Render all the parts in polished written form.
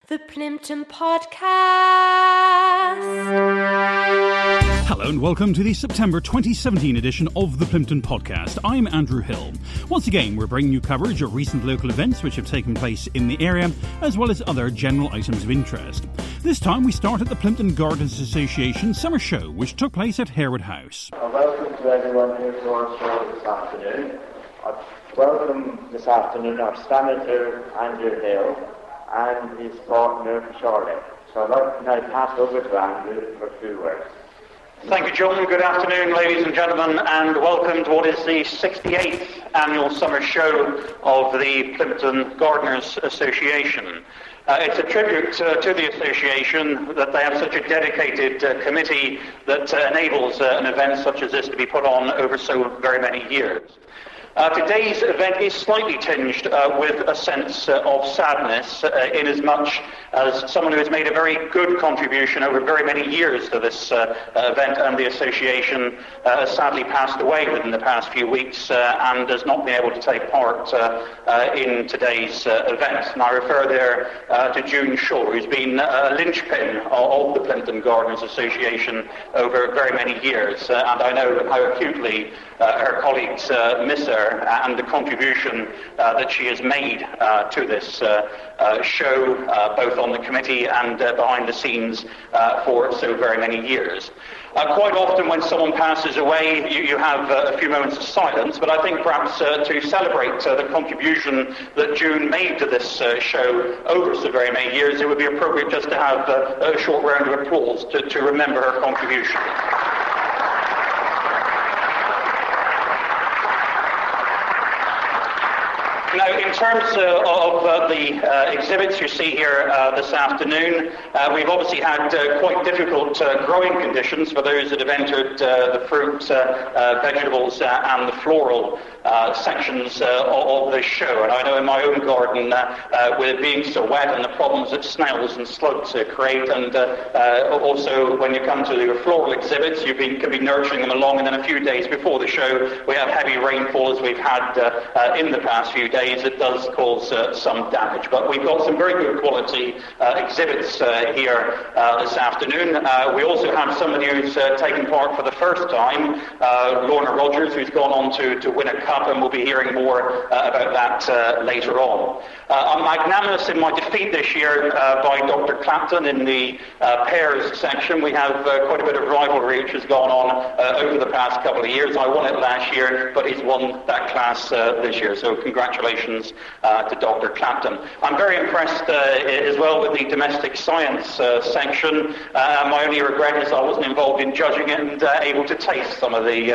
The Plympton Podcast. Hello and welcome to the September 2017 edition of the Plympton Podcast. I'm Andrew Hill. Once again, we're bringing you coverage of recent local events which have taken place in the area, as well as other general items of interest. This time we start at the Plympton Gardens Association Summer Show, which took place at Harewood House. Welcome to everyone here to our show this afternoon. Welcome this afternoon our Senator Andrew Hill and his partner Charlotte. So I'd like to now pass over to Andrew for a few words. Thank you, John. Good afternoon, ladies and gentlemen, and welcome to what is the 68th annual summer show of the Plympton Gardeners Association. It's a tribute to the association that they have such a dedicated committee that enables an event such as this to be put on over so very many years. Today's event is slightly tinged with a sense of sadness inasmuch as someone who has made a very good contribution over very many years to this event and the association has sadly passed away within the past few weeks and has not been able to take part in today's event. And I refer there to June Shaw, who's been a linchpin of the Plympton Gardeners Association over very many years, and I know how acutely her colleagues miss her and the contribution that she has made to this show, both on the committee and behind the scenes for so very many years. Quite often when someone passes away, you have a few moments of silence, but I think perhaps to celebrate the contribution that June made to this show over so very many years, it would be appropriate just to have a short round of applause to remember her contribution. Now, in terms of the exhibits you see here this afternoon, we've obviously had quite difficult growing conditions for those that have entered the fruit, vegetables and the floral sections of this show. And I know in my own garden, with it being so wet and the problems that snails and slugs create, and also when you come to the floral exhibits, you can be nurturing them along, and then a few days before the show, we have heavy rainfall as we've had in the past few days. It does cause some damage, but we've got some very good quality exhibits here this afternoon. We also have somebody who's taken part for the first time, Lorna Rogers, who's gone on to win a cup, and we'll be hearing more about that later on. I'm magnanimous in my defeat this year by Dr. Clapton in the pears section. We have quite a bit of rivalry which has gone on over the past couple of years. I won it last year, but he's won that class this year, so congratulations to Dr. Clapton. I'm very impressed as well with the domestic science section. My only regret is I wasn't involved in judging it and able to taste some of the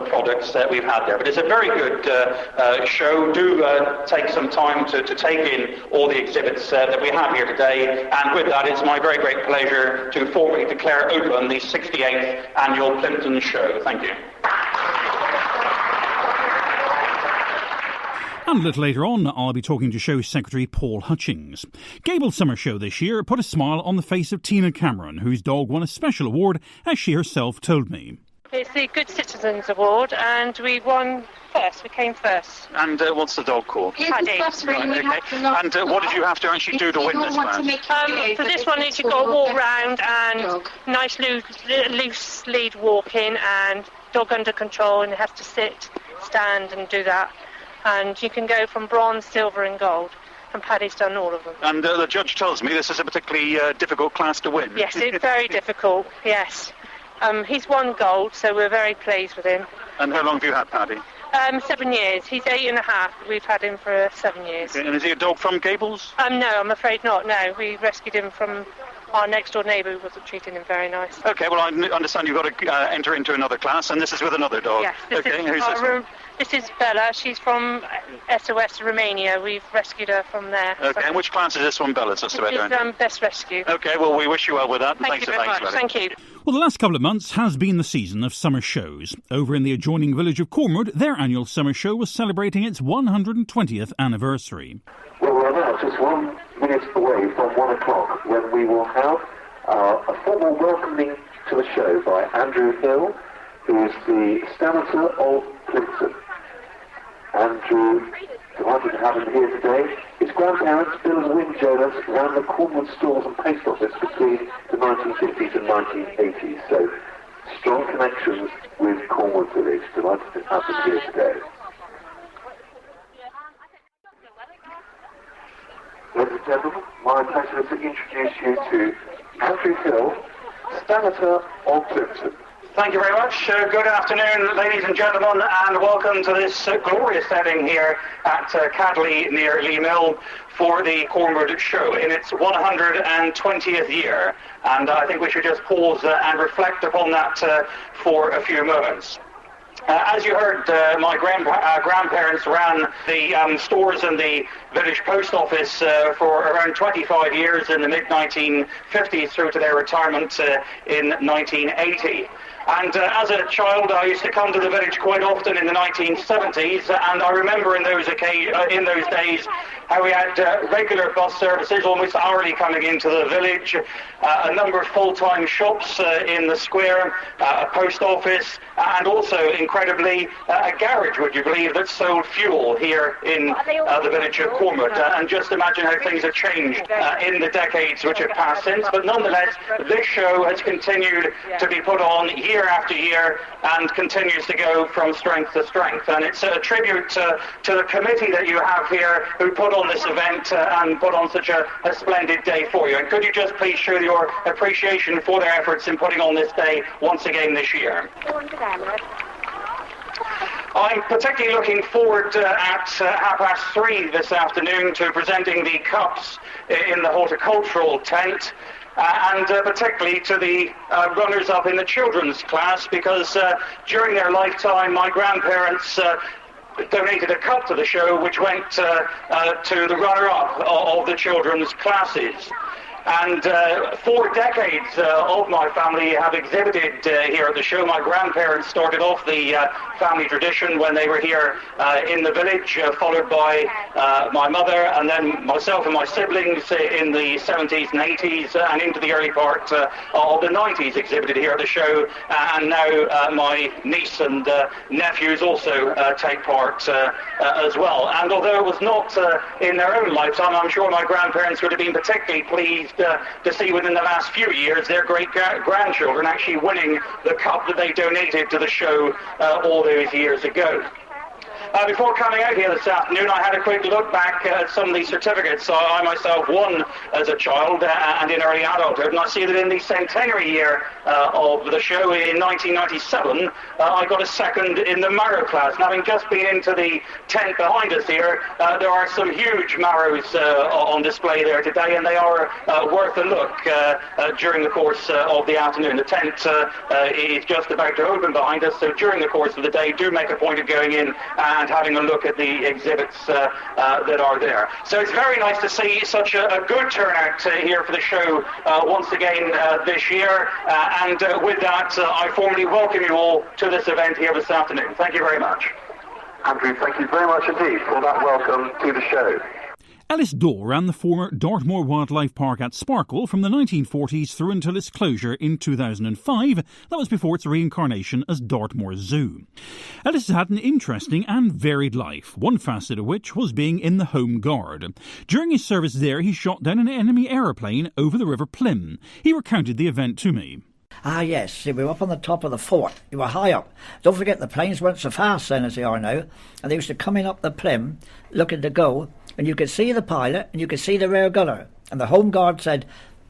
products that we've had there. But it's a very good show. Do take some time to take in all the exhibits that we have here today. And with that, it's my very great pleasure to formally declare open the 68th annual Plympton show. Thank you. And a little later on, I'll be talking to Show Secretary Paul Hutchings. Gable's summer show this year put a smile on the face of Tina Cameron, whose dog won a special award, as she herself told me. It's the Good Citizens Award, and we won first. We came first. And what's the dog called? Paddy. Right, okay. And what did you have to actually do to win this class? For this one, you've got to walk round and nice loose lead walking and dog under control, and you have to sit, stand and do that. And you can go from bronze, silver and gold. And Paddy's done all of them. And the judge tells me this is a particularly difficult class to win. Yes, it's very difficult, yes. He's won gold, so we're very pleased with him. And how long have you had Paddy? 7 years. He's 8.5. We've had him for 7 years. Okay. And is he a dog from Gables? No, I'm afraid not, no. We rescued him from our next-door neighbour who wasn't treating him very nice. Okay, well, I understand you've got to enter into another class, and this is with another dog. Yes, this is Bella. She's from SOS Romania. We've rescued her from there. Okay, and which class is this one, Bella? This is Best Rescue. Okay, well, we wish you well with that. Thank you very much. Thank you. Well, the last couple of months has been the season of summer shows. Over in the adjoining village of Cornwood, their annual summer show was celebrating its 120th anniversary. Well, we're now just 1 minute away from 1 o'clock when we will have a formal welcoming to the show by Andrew Hill, who is the Senator of Plympton. Andrew Delighted to have him here today. His grandparents, Bill and Wynne Jonas, ran the Cornwall Stores and Post Office between the 1950s and 1980s. So, strong connections with Cornwall Village. Delighted to have him here today. Ladies and gentlemen, my pleasure to introduce you to Andrew Hill, Senator of Plympton. Thank you very much. Good afternoon, ladies and gentlemen, and welcome to this glorious setting here at Cadley near Lee Mill for the Cornwall Show in its 120th year. And I think we should just pause and reflect upon that for a few moments. As you heard, my grandparents ran the stores and the village post office for around 25 years in the mid-1950s through to their retirement in 1980. And as a child, I used to come to the village quite often in the 1970s, and I remember in those days how we had regular bus services, almost hourly, coming into the village, a number of full-time shops in the square, a post office, and also, incredibly, a garage, would you believe, that sold fuel here in the village of Cornwall. And just imagine how things have changed in the decades which have passed since. But nonetheless, this show has continued to be put on year after year and continues to go from strength to strength. And it's a tribute to the committee that you have here who put on this event and put on such a splendid day for you. And could you just please show your appreciation for their efforts in putting on this day once again this year? I'm particularly looking forward at 3:30 this afternoon to presenting the cups in the horticultural tent. And particularly to the runners-up in the children's class, because during their lifetime, my grandparents donated a cup to the show, which went to the runner-up of the children's classes. And 4 decades of my family have exhibited here at the show. My grandparents started off the family tradition when they were here in the village, followed by my mother, and then myself and my siblings in the 70s and 80s, and into the early part of the 90s exhibited here at the show. And now my niece and nephews also take part as well. And although it was not in their own lifetime, I'm sure my grandparents would have been particularly pleased to see within the last few years their great-grandchildren actually winning the cup that they donated to the show all those years ago. Before coming out here this afternoon, I had a quick look back at some of the certificates I myself won as a child and in early adulthood, and I see that in the centenary year of the show in 1997, I got a second in the marrow class. And having just been into the tent behind us here, there are some huge marrows on display there today, and they are worth a look during the course of the afternoon. The tent is just about to open behind us, so during the course of the day, do make a point of going in and having a look at the exhibits that are there. So it's very nice to see such a good turnout here for the show once again this year. And with that, I formally welcome you all to this event here this afternoon. Thank you very much. Andrew, thank you very much indeed for that welcome to the show. Ellis Daw ran the former Dartmoor Wildlife Park at Sparkle from the 1940s through until its closure in 2005. That was before its reincarnation as Dartmoor Zoo. Ellis has had an interesting and varied life, one facet of which was being in the Home Guard. During his service there, he shot down an enemy aeroplane over the River Plym. He recounted the event to me. Ah, yes. See, we were up on the top of the fort. You were high up. Don't forget, the planes weren't so fast then as they are now. And they used to come in up the Plym, looking to go, and you could see the pilot and you could see the rear gunner. And the Home Guard said,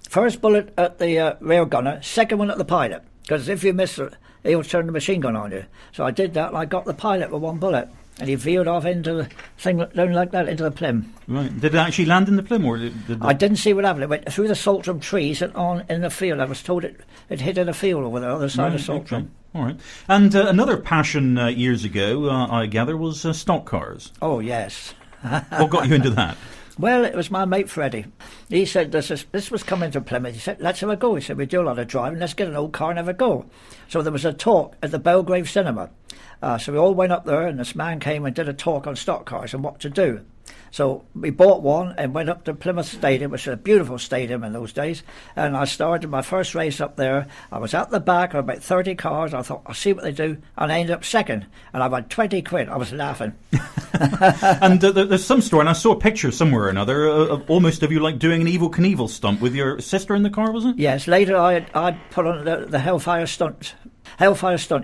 first bullet at the rear gunner, second one at the pilot. Because if you miss it, he'll turn the machine gun on you. So I did that, and I got the pilot with one bullet. And he veered off into the thing down like that, into the Plym. Right. Did it actually land in the Plym, or did I didn't see what happened. It went through the Saltram trees and on in the field. I was told it hit in a field over the other side of Saltram. Okay. All right. And another passion years ago, I gather, was stock cars. Oh, yes. What got you into that? Well, it was my mate Freddie. He said this was coming to Plymouth. He said, let's have a go. He said, we do a lot of driving. Let's get an old car and have a go. So there was a talk at the Belgrave Cinema. So we all went up there, and this man came and did a talk on stock cars and what to do. So we bought one and went up to Plymouth Stadium, which was a beautiful stadium in those days. And I started my first race up there. I was at the back of about 30 cars. I thought, I'll see what they do. And I ended up second. And I won 20 quid. I was laughing. And there's some story, and I saw a picture somewhere or another, almost of you like doing an Evel Knievel stunt with your sister in the car, was it? Yes, later I put on the Hellfire Stunt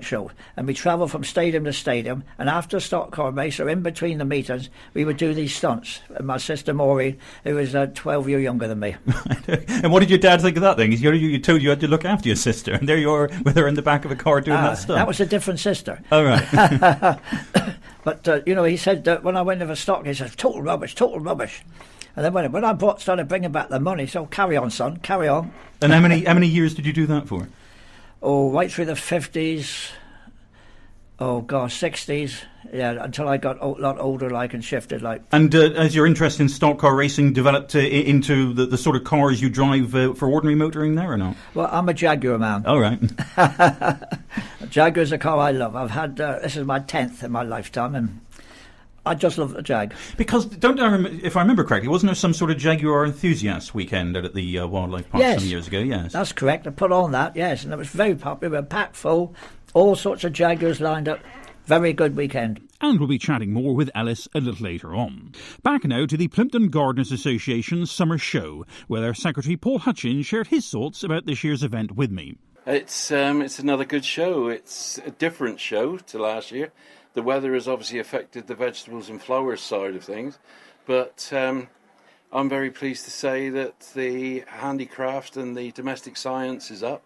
Show, and we travelled from stadium to stadium, and after a stock car race or in between the meetings we would do these stunts. And my sister Maureen, who was 12 years younger than me. And what did your dad think of that then? Because you told you had to look after your sister, and there you are with her in the back of a car doing that stunt. That was a different sister. Oh, right. But he said that when I went to the stock, he said, total rubbish. And then when I started bringing back the money, so carry on, son, carry on. And how many years did you do that for? Oh, right through the 50s, 60s, yeah, until I got a lot older, like, and shifted, like. And as your interest in stock car racing developed into the sort of cars you drive for ordinary motoring there or not? Well, I'm a Jaguar man. Oh, right. Jaguar's a car I love. I've had, this is my 10th in my lifetime, and I just love the Jag. Because, if I remember correctly, wasn't there some sort of Jaguar enthusiast weekend out at the Wildlife Park some years ago? Yes, that's correct. I put on that, yes, and it was very popular. We were packed full, all sorts of Jaguars lined up. Very good weekend. And we'll be chatting more with Ellis a little later on. Back now to the Plympton Gardeners Association's summer show, where their secretary Paul Hutchins shared his thoughts about this year's event with me. It's another good show. It's a different show to last year. The weather has obviously affected the vegetables and flowers side of things, but I'm very pleased to say that the handicraft and the domestic science is up.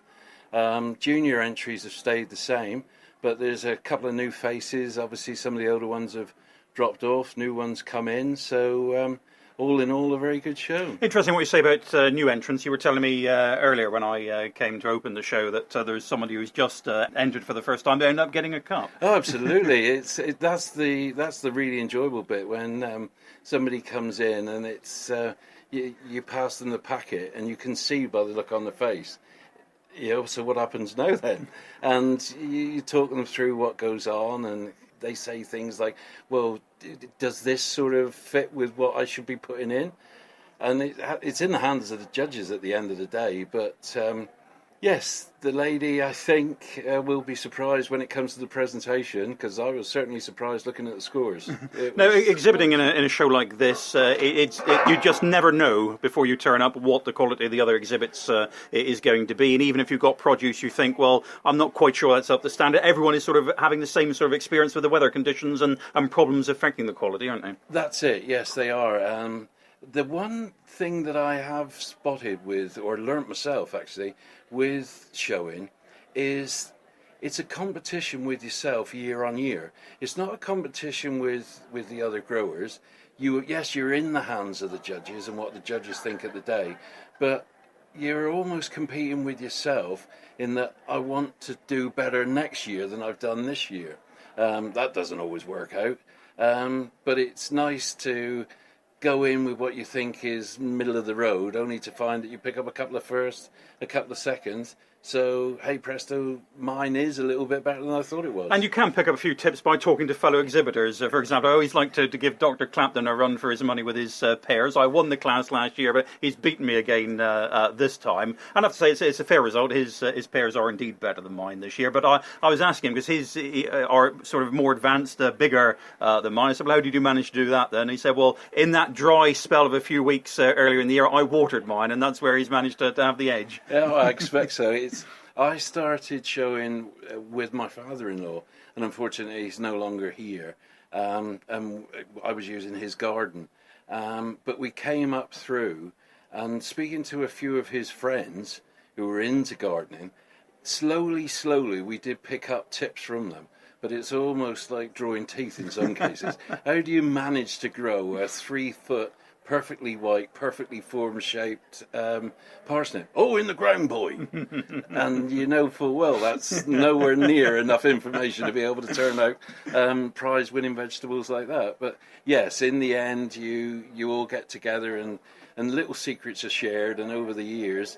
Junior entries have stayed the same, but there's a couple of new faces. Obviously, some of the older ones have dropped off, new ones come in, so all in all, a very good show. Interesting what you say about new entrants. You were telling me earlier when I came to open the show that there's somebody who's just entered for the first time. They end up getting a cup. Oh, absolutely! That's the really enjoyable bit when somebody comes in and it's you pass them the packet and you can see by the look on their face. So what happens now then? And you talk them through what goes on, and they say things like, well, does this sort of fit with what I should be putting in? And it's in the hands of the judges at the end of the day. But yes, the lady, I think, will be surprised when it comes to the presentation, because I was certainly surprised looking at the scores. Now, exhibiting in a show like this, you just never know before you turn up what the quality of the other exhibits is going to be. And even if you've got produce, you think, well, I'm not quite sure that's up to standard. Everyone is sort of having the same sort of experience with the weather conditions and problems affecting the quality, aren't they? That's it. Yes, they are. The one thing that I have spotted with, or learnt myself actually, with showing, is it's a competition with yourself year on year. It's not a competition with the other growers. You're in the hands of the judges and what the judges think at the day, but you're almost competing with yourself in that I want to do better next year than I've done this year. That doesn't always work out, but it's nice to go in with what you think is middle of the road, only to find that you pick up a couple of firsts, a couple of seconds. So, hey presto, mine is a little bit better than I thought it was. And you can pick up a few tips by talking to fellow exhibitors. For example, I always like to give Dr. Clapton a run for his money with his pears. I won the class last year, but he's beaten me again this time. And I have to say, it's a fair result. His pears are indeed better than mine this year. But I was asking him, because his are sort of more advanced, bigger than mine. I said, well, how did you manage to do that then? And he said, well, in that dry spell of a few weeks earlier in the year, I watered mine, and that's where he's managed to have the edge. Yeah, well, I expect so. I started showing with my father-in-law, and unfortunately he's no longer here, and I was using his garden. But we came up through, and speaking to a few of his friends who were into gardening, slowly we did pick up tips from them. But it's almost like drawing teeth in some cases. How do you manage to grow a 3-foot perfectly white, perfectly form-shaped parsnip? Oh, in the ground, boy. And you know full well that's nowhere near enough information to be able to turn out prize-winning vegetables like that. But yes, in the end, you all get together and little secrets are shared, and over the years,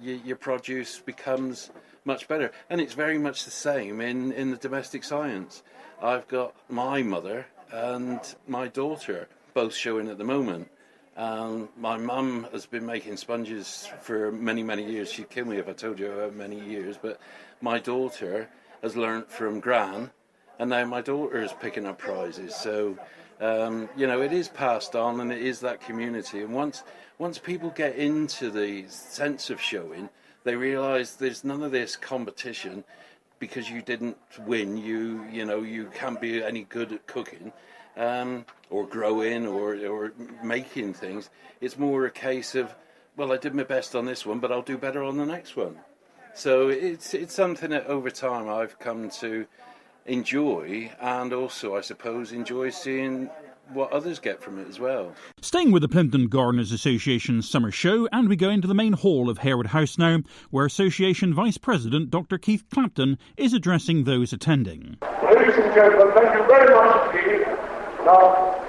your produce becomes much better. And it's very much the same in the domestic science. I've got my mother and my daughter both showing at the moment. My mum has been making sponges for many, many years. She'd kill me if I told you how many years. But my daughter has learnt from Gran, and now my daughter is picking up prizes. So, it is passed on, and it is that community. And once people get into the sense of showing, they realise there's none of this competition because you didn't win. You can't be any good at cooking. Or growing or making things. It's more a case of, well, I did my best on this one, but I'll do better on the next one. So it's something that over time I've come to enjoy, and also I suppose enjoy seeing what others get from it as well. Staying with the Plympton Gardeners Association's summer show, and we go into the main hall of Harewood House now, where Association Vice President Dr. Keith Clapton is addressing those attending. Ladies and gentlemen, thank you very much indeed. Now,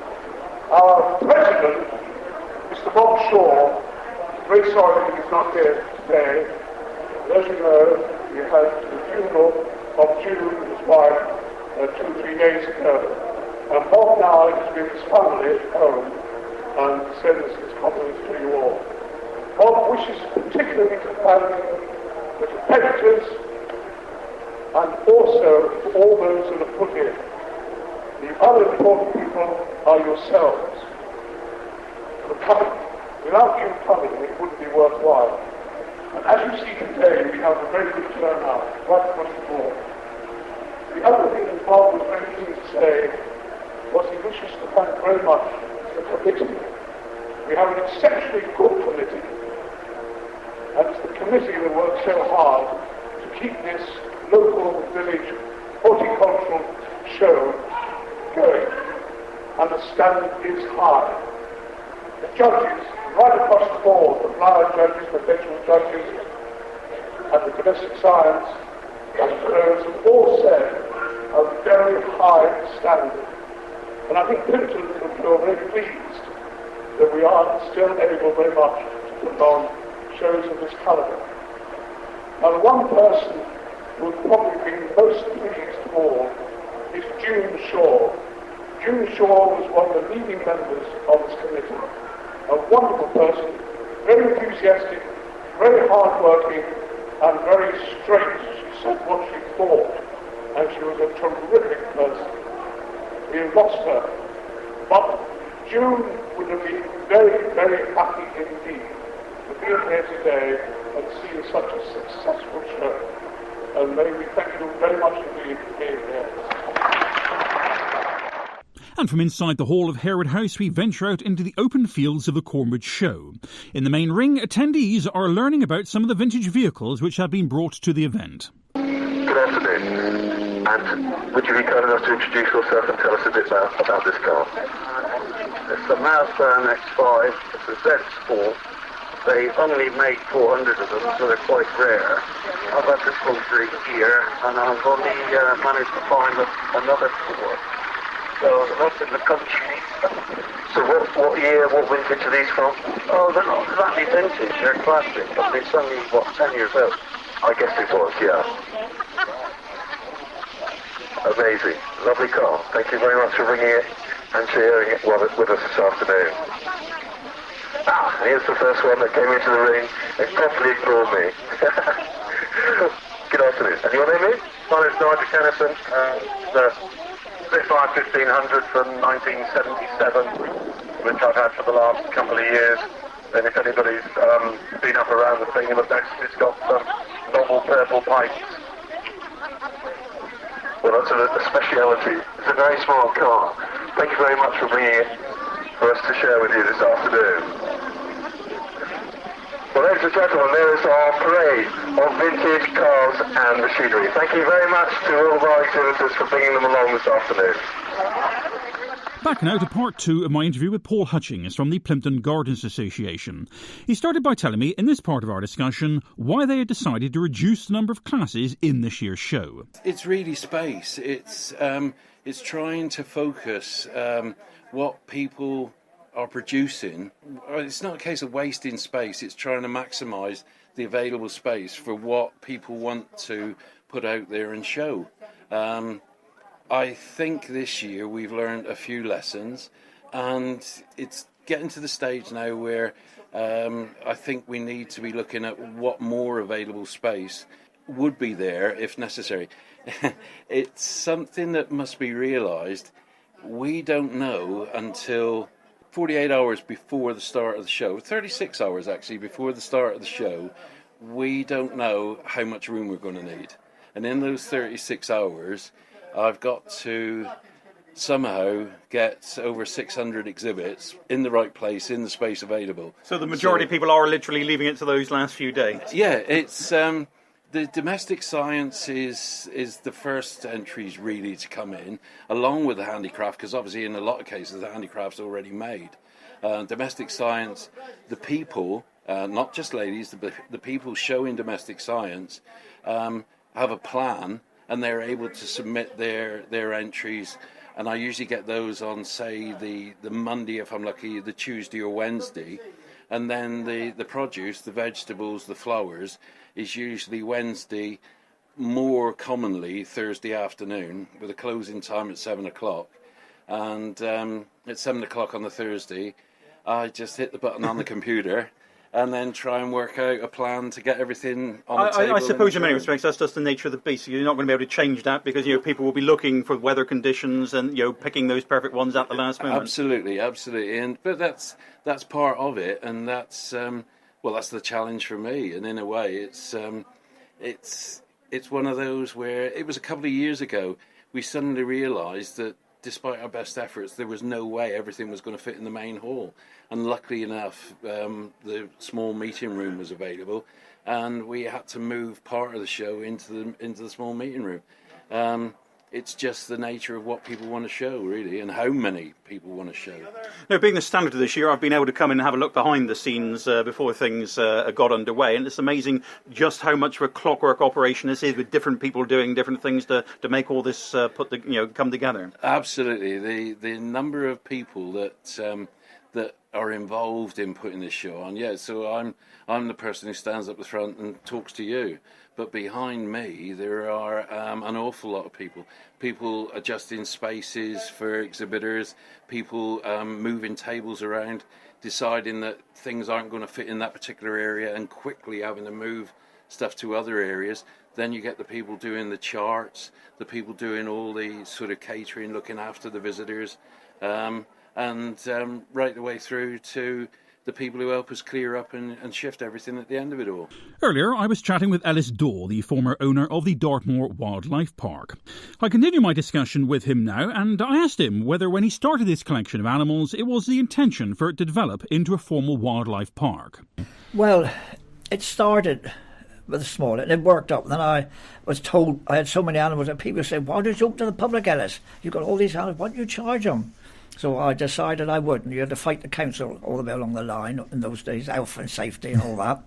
our President, Mr. Bob Shaw, is very sorry that he's not here today. As you know, we had the funeral of June, his wife, 2 or 3 days ago. And Bob now is with his family at home and sends his compliments to you all. Bob wishes particularly to thank the competitors and also all those that have put in. The other important people are yourselves. For coming. Without you coming, it wouldn't be worthwhile. And as you see today, we have a very good turnout right across the board. The other thing that Bob was very keen to say was he wishes to thank very much the committee. We have an exceptionally good committee. And it's the committee that works so hard to keep this local village horticultural show going, and the standard is high. The judges, right across the board, the flower judges, the vegetable judges, and the domestic science, and those have all said a very high standard. And I think Plympton will feel very pleased that we are still able very much to put on shows of this calibre. Now, the one person who would probably be most pleased of all is June Shaw. June Shaw was one of the leading members of this committee. A wonderful person, very enthusiastic, very hard-working, and very straight. She said what she thought, and she was a terrific person. We have lost her. But June would have been very, very happy indeed to be here today and see such a successful show. And may we thank you very much indeed for being here. And from inside the hall of Harewood House, we venture out into the open fields of the Cornwall Show. In the main ring, attendees are learning about some of the vintage vehicles which have been brought to the event. Good afternoon. And would you be kind enough to introduce yourself and tell us a bit about this car? It's a Mazda MX-5. It's a Z Sport. They only make 400 of them, so they're quite rare. I've had this one for a year, and I've only managed to find another 4. So that's in the country. So what year, what vintage are these from? Oh, they're not exactly vintage, they're classic, but it's only, 10 years old? I guess it was, yeah. Amazing. Lovely car. Thank you very much for bringing it and sharing it with us this afternoon. Here's the first one that came into the ring. It properly ignored me. Good afternoon. And your name is? My name's Nigel Kennison. The Spitfire 1500 from 1977, which I've had for the last couple of years. And if anybody's been up around the thing, you'll notice it's got some novel purple pipes. Well, that's a speciality. It's a very smart car. Thank you very much for bringing it for us to share with you this afternoon. Well, ladies and gentlemen, there is our parade of vintage cars and machinery. Thank you very much to all of our exhibitors for bringing them along this afternoon. Back now to part 2 of my interview with Paul Hutchings from the Plympton Gardens Association. He started by telling me, in this part of our discussion, why they had decided to reduce the number of classes in this year's show. It's really space. It's trying to focus what people are producing. It's not a case of wasting space. It's trying to maximise the available space for what people want to put out there and show. I think this year we've learned a few lessons, and it's getting to the stage now where I think we need to be looking at what more available space would be there if necessary. It's something that must be realised. We don't know until 48 hours before the start of the show, 36 hours actually before the start of the show, we don't know how much room we're going to need. And in those 36 hours, I've got to somehow get over 600 exhibits in the right place, in the space available. So the majority of people are literally leaving it to those last few days? Yeah, it's... the domestic science is the first entries really to come in, along with the handicraft, because obviously in a lot of cases the handicraft's already made. Domestic science, the people, not just ladies, the people showing domestic science have a plan, and they're able to submit their entries. And I usually get those on, say, the Monday, if I'm lucky, the Tuesday or Wednesday. And then the produce, the vegetables, the flowers, is usually Wednesday, more commonly Thursday afternoon, with a closing time at 7 o'clock. And at 7 o'clock on the Thursday, I just hit the button on the computer and then try and work out a plan to get everything on the table. I suppose in many respects that's just the nature of the beast. You're not going to be able to change that because people will be looking for weather conditions and picking those perfect ones at the last moment. Absolutely. But that's part of it, and that's that's the challenge for me. And in a way, it's one of those where it was a couple of years ago we suddenly realised that despite our best efforts, there was no way everything was going to fit in the main hall. And luckily enough, the small meeting room was available, and we had to move part of the show into the small meeting room. It's just the nature of what people want to show, really, and how many people want to show. Now, being the standard of this year, I've been able to come in and have a look behind the scenes before things got underway, and it's amazing just how much of a clockwork operation this is, with different people doing different things to make all this come together. Absolutely, the number of people that are involved in putting this show on. Yeah, so I'm the person who stands up the front and talks to you. But behind me, there are an awful lot of people. People adjusting spaces for exhibitors, people moving tables around, deciding that things aren't going to fit in that particular area and quickly having to move stuff to other areas. Then you get the people doing the charts, the people doing all the sort of catering, looking after the visitors, and right the way through to the people who help us clear up and shift everything at the end of it all. Earlier, I was chatting with Ellis Daw, the former owner of the Dartmoor Wildlife Park. I continue my discussion with him now, and I asked him whether when he started this collection of animals, it was the intention for it to develop into a formal wildlife park. Well, it started with a small, and it worked up. Then I was told I had so many animals that people said, "Why did you open to the public, Ellis? You've got all these animals, why don't you charge them?" So I decided I wouldn't. You had to fight the council all the way along the line in those days, health and safety and all that,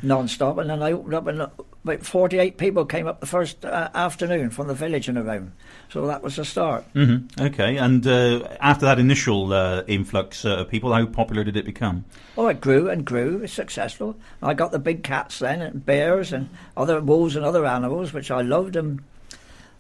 non-stop. And then I opened up, and about 48 people came up the first afternoon from the village and around. So that was the start. Mm-hmm. Okay, and after that initial influx of people, how popular did it become? Oh, it grew and grew. It was successful. I got the big cats then, and bears and other wolves and other animals, which I loved, and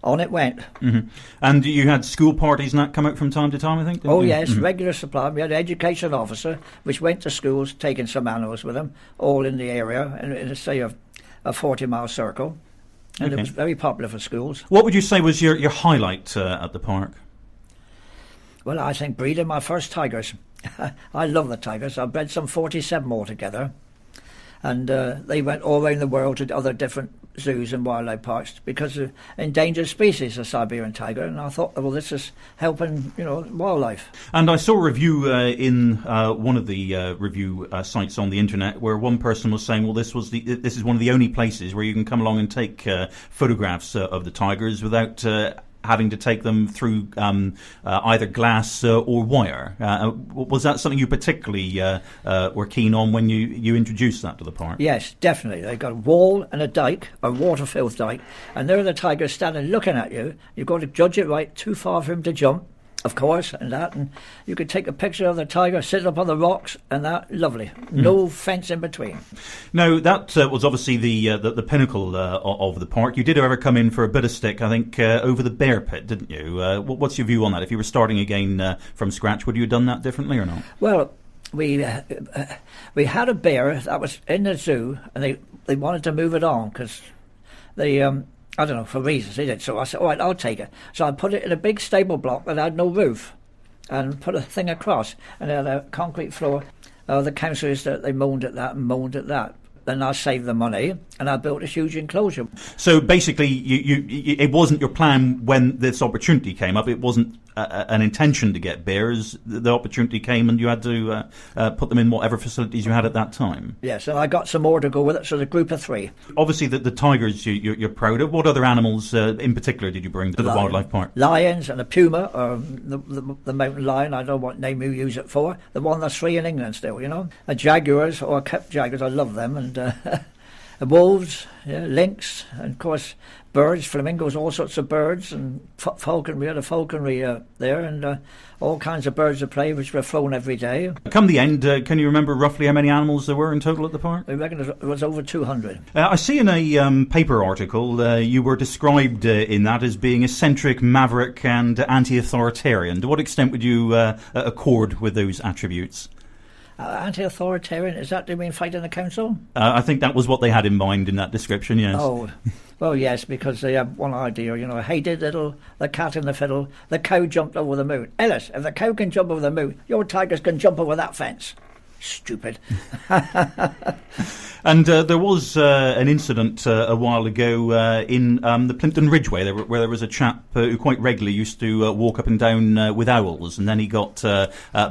on it went. Mm-hmm. And you had school parties and that come out from time to time, I think? Oh, yes, regular supply. We had an education officer which went to schools, taking some animals with them, all in the area, in say a 40-mile circle. And It was very popular for schools. What would you say was your highlight at the park? Well, I think breeding my first tigers. I love the tigers. I bred some 47 altogether. And they went all around the world to other different zoos and wildlife parks because of endangered species, the Siberian tiger. And I thought, well, this is helping, wildlife. And I saw a review in one of the review sites on the internet where one person was saying, well, this is one of the only places where you can come along and take photographs of the tigers without having to take them through either glass or wire. Was that something you particularly were keen on when you introduced that to the park? Yes, definitely. They've got a wall and a dike, a water-filled dike, and there are the tigers standing looking at you. You've got to judge it right, too far for him to jump, Of course, and you could take a picture of the tiger sitting up on the rocks, and that lovely. No fence in between. Now that was obviously the pinnacle of the park. You did, however, come in for a bit of stick, I think, over the bear pit, didn't you? What's your view on that? If you were starting again from scratch, would you have done that differently or not? Well, we had a bear that was in the zoo, and they wanted to move it on because they. I don't know, for reasons they did. So I said, all right, I'll take it. So I put it in a big stable block that had no roof and put a thing across and it had a concrete floor. The councillors, they moaned at that. Then I saved the money and I built a huge enclosure. So basically, it wasn't your plan when this opportunity came up. It wasn't an intention to get bears. The opportunity came and you had to put them in whatever facilities you had at that time. Yes, and I got some more to go with it, so the group of 3. Obviously, the tigers you're proud of. What other animals in particular did you bring to the wildlife park? Lions and a puma, the mountain lion, I don't know what name you use it for. The one that's free in England still, you know. Jaguars, or kept jaguars, I love them. And wolves, lynx, and of course birds, flamingos, all sorts of birds, and falconry. We had a falconry there, and all kinds of birds of prey which were flown every day. Come the end, can you remember roughly how many animals there were in total at the park? I reckon it was over 200. I see in a paper article you were described in that as being eccentric, maverick and anti-authoritarian. To what extent would you accord with those attributes? Anti-authoritarian, is that, do you mean fighting the council? I think that was what they had in mind in that description, yes. Oh, well, yes, because they had one idea, you know, hated little, the cat in the fiddle, the cow jumped over the moon. Ellis, if the cow can jump over the moon, your tigers can jump over that fence. Stupid. And there was an incident a while ago in the Plympton Ridgeway where there was a chap who quite regularly used to walk up and down with owls, and then he got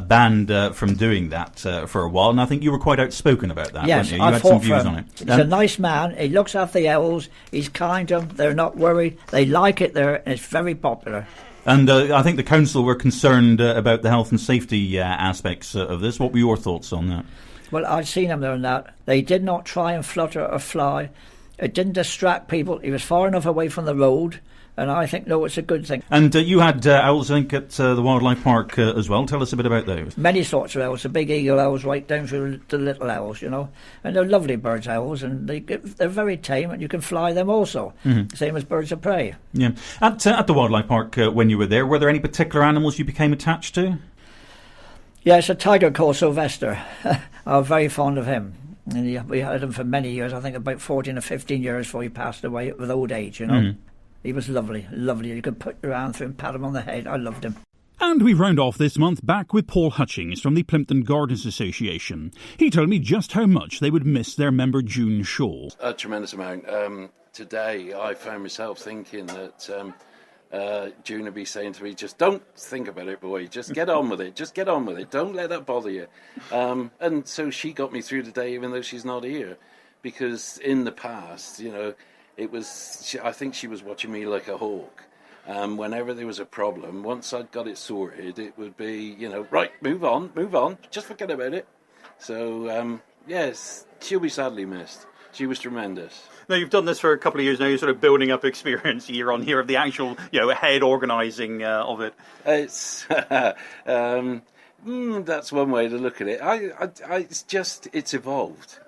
banned from doing that for a while. And I think you were quite outspoken about that, yes, weren't you? You had some views on it. He's a nice man. He looks after the owls. He's kind to them. They're not worried. They like it there, and it's very popular. And I think the council were concerned about the health and safety aspects of this. What were your thoughts on that? Well, I've seen him there and that. They did not try and flutter or fly. It didn't distract people. He was far enough away from the road, and I think, no, it's a good thing. And you had owls, I think, at the wildlife park as well. Tell us a bit about those. Many sorts of owls, the big eagle owls right down through the little owls, you know. And they're lovely birds, owls, and they're very tame, and you can fly them also, same as birds of prey. Yeah. At the wildlife park, when you were there any particular animals you became attached to? Yes, a tiger called Sylvester. I was very fond of him. And we had him for many years, I think about 14 or 15 years before he passed away with old age, you know. He was lovely, lovely. You could put your hand through and pat him on the head. I loved him. And we round off this month back with Paul Hutchings from the Plympton Gardens Association. He told me just how much they would miss their member June Shaw. A tremendous amount. Today I found myself thinking that June would be saying to me, just don't think about it, boy. Just get on with it. Just get on with it. Don't let that bother you. And so she got me through the day, even though she's not here. Because in the past, you know, I think she was watching me like a hawk. Whenever there was a problem, once I'd got it sorted, it would be, you know, right, move on, just forget about it. So, yes, she'll be sadly missed. She was tremendous. Now, you've done this for a couple of years now. You're sort of building up experience year on year of the actual, you know, head organising of it. It's that's one way to look at it. It's evolved.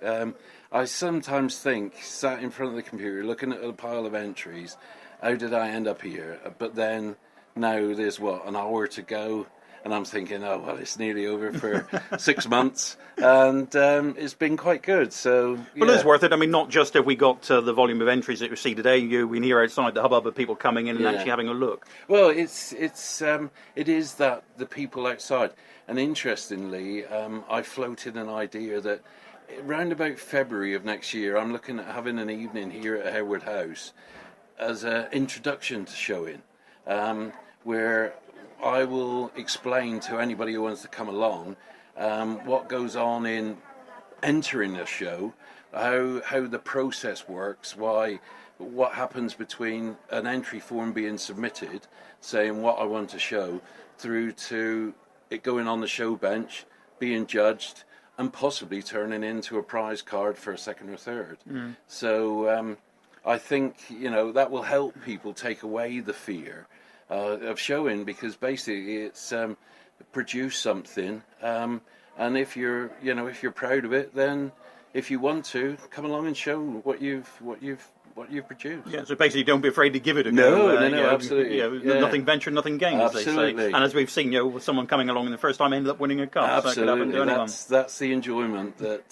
I sometimes think, sat in front of the computer, looking at a pile of entries, how did I end up here? But then now there's an hour to go. And I'm thinking, oh, well, it's nearly over for 6 months. And it's been quite good. So, yeah. Well, it's worth it. I mean, not just if we got the volume of entries that we see today. We can hear outside the hubbub of people coming in and actually having a look. Well, it is that the people outside. And interestingly, I floated an idea that around about February of next year, I'm looking at having an evening here at Harewood House as an introduction to showing, where I will explain to anybody who wants to come along what goes on in entering a show, how the process works, what happens between an entry form being submitted, saying what I want to show, through to it going on the show bench, being judged, and possibly turning into a prize card for a second or third. So I think, you know, that will help people take away the fear of showing, because basically it's produce something, and if you're proud of it, then if you want to, come along and show what you've produced. Yeah, so basically don't be afraid to give it a go. No, absolutely. Nothing ventured, nothing gained, as they say. And as we've seen, with someone coming along the first time ended up winning a cup. Absolutely. So that could happen to anyone. That's the enjoyment that,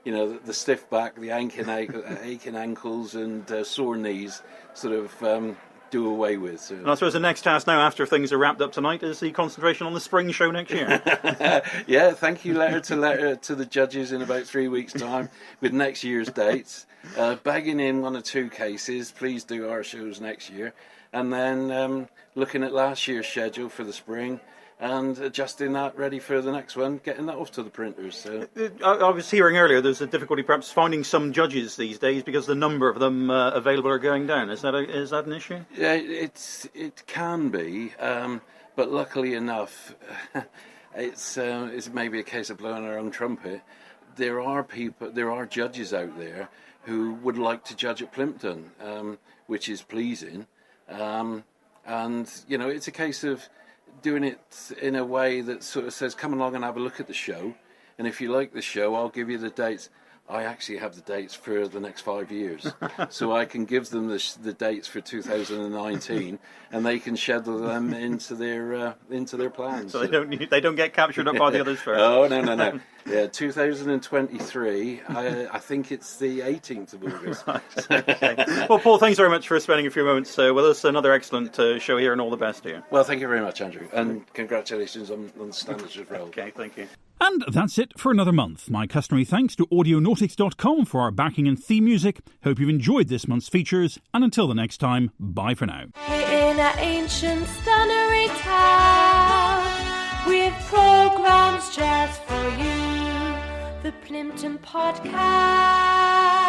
the stiff back, the aching ankles and sore knees sort of do away with. So. And I suppose the next task now, after things are wrapped up tonight, is the concentration on the spring show next year. Yeah, thank you letter to the judges in about 3 weeks' time with next year's dates. Bagging in 1 or 2 cases, please do our shows next year. And then looking at last year's schedule for the spring and adjusting that ready for the next one, getting that off to the printers. So. I was hearing earlier there's a difficulty perhaps finding some judges these days because the number of them available are going down. Is that an issue? Yeah, it can be, but luckily enough, it's maybe a case of blowing our own trumpet. There are judges out there who would like to judge at Plympton, which is pleasing, and it's a case of doing it in a way that sort of says, come along and have a look at the show, and if you like the show, I'll give you the dates. I actually have the dates for the next 5 years, so I can give them the dates for 2019, and they can schedule them into their plans. So they don't get captured up by the others first. Oh no. Yeah, 2023. I think it's the 18th of August. Right, okay. Well, Paul, thanks very much for spending a few moments with us. Another excellent show here, and all the best to you. Well, thank you very much, Andrew, and congratulations on the standards of role. Okay, thank you. And that's it for another month. My customary thanks to audionautics.com for our backing and theme music. Hope you've enjoyed this month's features, and until the next time, bye for now. In an ancient stunnery town, with programmes just for you, the Plympton Podcast.